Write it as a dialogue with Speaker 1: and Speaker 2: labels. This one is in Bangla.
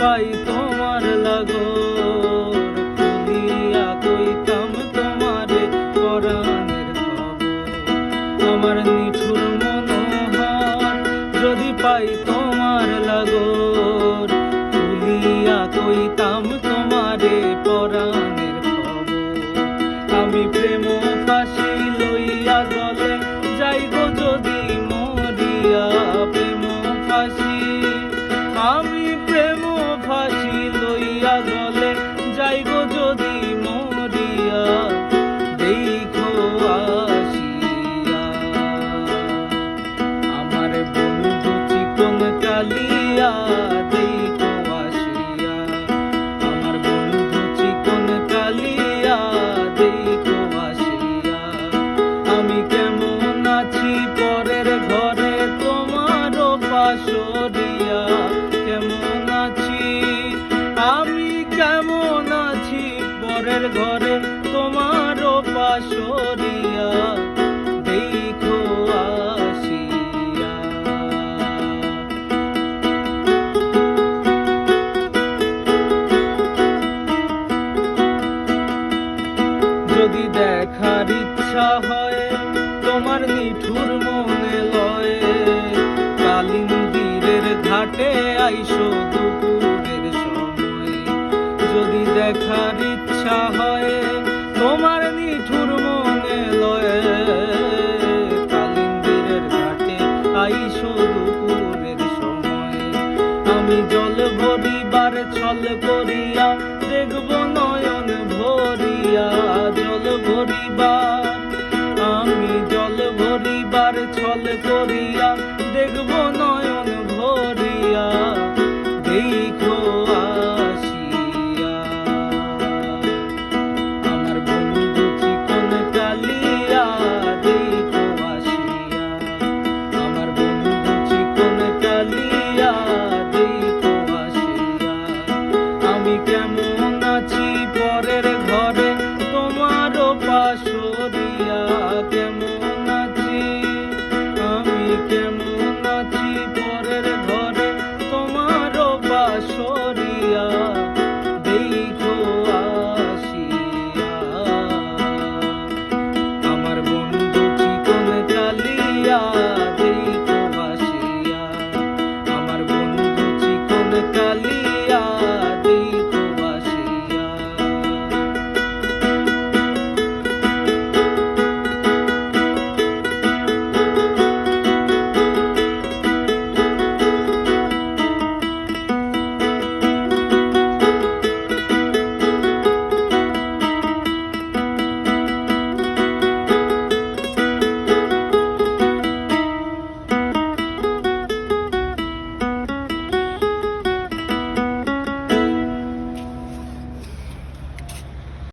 Speaker 1: পাই তোমার লাগর, খুলিয়া কইতাম তোমারে পরাণের খবর। আমার নিঠুর মনোহর যদি পাই তোমার লাগর, খুলিয়া কইতাম তোমারে পরাণের খবর। আমি প্রেম ফাঁসি লইয়া গলে যাইগো যদি মরিয়া, প্রেম ফাঁসি আমি প্রেম ফাঁসি লইয়া গলে যাইগো যদি মরিয়া, দেখো আসিয়া আমার বন্ধু চিকন কালিয়া, দেখো আসিয়া আমার বন্ধু চিকন কালিয়া, দেখো আসিয়া। আমি কেমন আছি পরের ঘরে তোমারও পাশরিয়া, কেমন আছি আমি কেমন আছি পরের ঘরে তোমারও পাশরিয়া, দেখো আসিয়া। যদি দেখার ইচ্ছা হয় তোমার নিঠুর মনে লয়, কালিন্দিরের ঘাটে আইসো দুপুরের সময়। যদি দেখার ইচ্ছা হয় তোমার নিঠুর মনে লয়, কালিন্দিরের ঘাটে আইসো দুপুরের সময়। আমি জল ভরিবার ছল করিয়া দেখব নয়ন ভরিয়া, জল ভরিবার আমি জল ভরিবার ছল করিয়া দেখব